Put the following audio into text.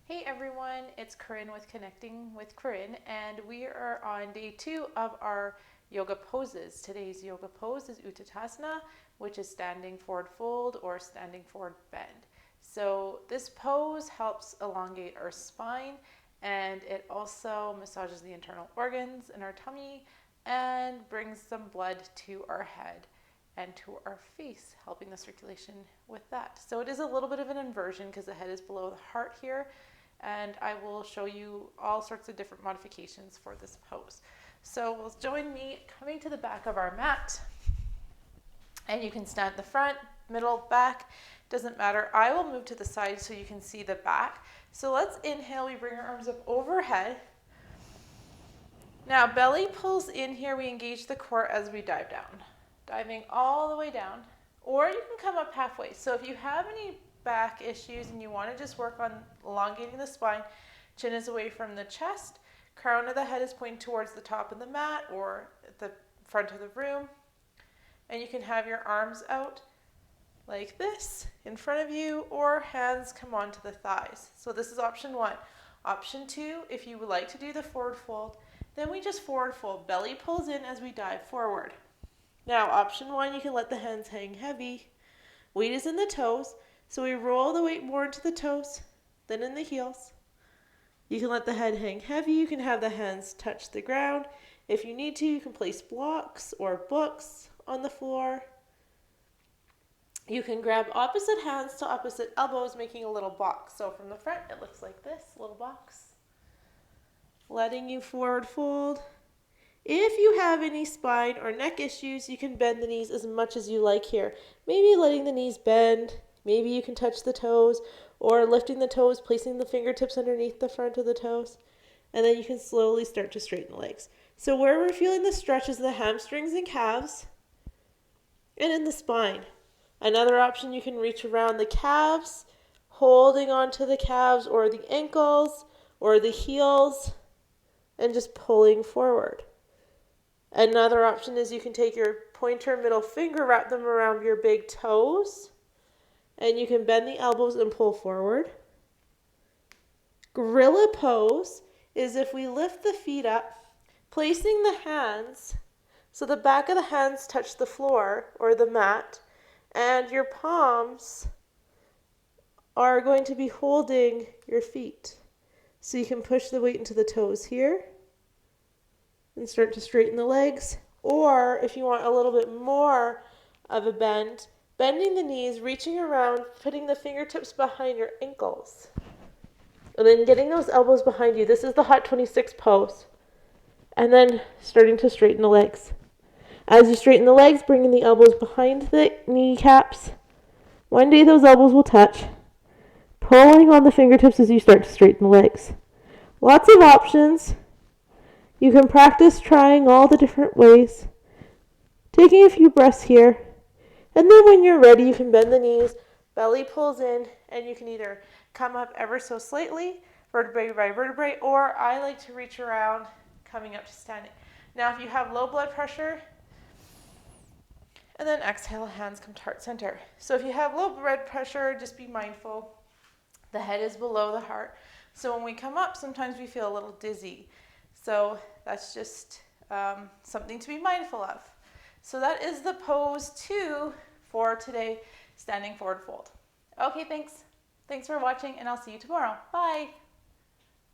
Hey everyone, it's Corinne with Connecting with Corinne, and we are on day 2 of our yoga poses. Today's yoga pose is Uttanasana, which is standing forward fold or standing forward bend. So this pose helps elongate our spine, and it also massages the internal organs in our tummy and brings some blood to our head and to our face, helping the circulation with that. So it is a little bit of an inversion because the head is below the heart here, and I will show you all sorts of different modifications for this pose. So join me coming to the back of our mat, and you can stand the front, middle, back, doesn't matter. I will move to the side so you can see the back. So let's inhale, we bring our arms up overhead. Now belly pulls in here, we engage the core as we dive down. Diving all the way down, or you can come up halfway. So if you have any back issues and you want to just work on elongating the spine, chin is away from the chest, crown of the head is pointing towards the top of the mat or at the front of the room, and you can have your arms out like this in front of you, or hands come onto the thighs. So this is option 1. Option 2, if you would like to do the forward fold, then we just forward fold, belly pulls in as we dive forward. Now option 1, you can let the hands hang heavy. Weight is in the toes, so we roll the weight more into the toes than in the heels. You can let the head hang heavy. You can have the hands touch the ground. If you need to, you can place blocks or books on the floor. You can grab opposite hands to opposite elbows, making a little box. So from the front, it looks like this, little box. Letting you forward fold. If you have any spine or neck issues, you can bend the knees as much as you like here. Maybe letting the knees bend. Maybe you can touch the toes, or lifting the toes, placing the fingertips underneath the front of the toes. And then you can slowly start to straighten the legs. So where we're feeling the stretch is the hamstrings and calves and in the spine. Another option, you can reach around the calves, holding onto the calves or the ankles or the heels and just pulling forward. Another option is you can take your pointer middle finger, wrap them around your big toes, and you can bend the elbows and pull forward. Gorilla pose is if we lift the feet up, placing the hands so the back of the hands touch the floor or the mat, and your palms are going to be holding your feet. So you can push the weight into the toes here and start to straighten the legs. Or if you want a little bit more of a bend, bending the knees, reaching around, putting the fingertips behind your ankles. And then getting those elbows behind you. This is the Hot 26 pose. And then starting to straighten the legs. As you straighten the legs, bringing the elbows behind the kneecaps. One day those elbows will touch. Pulling on the fingertips as you start to straighten the legs. Lots of options. You can practice trying all the different ways. Taking a few breaths here. And then when you're ready, you can bend the knees, belly pulls in, and you can either come up ever so slightly, vertebrae by vertebrae, or I like to reach around, coming up to standing. Now, if you have low blood pressure, and then exhale, hands come to heart center. So if you have low blood pressure, just be mindful. The head is below the heart. So when we come up, sometimes we feel a little dizzy. So that's just something to be mindful of. So that is the pose 2 for today, standing forward fold. Okay, thanks. Thanks for watching, and I'll see you tomorrow. Bye.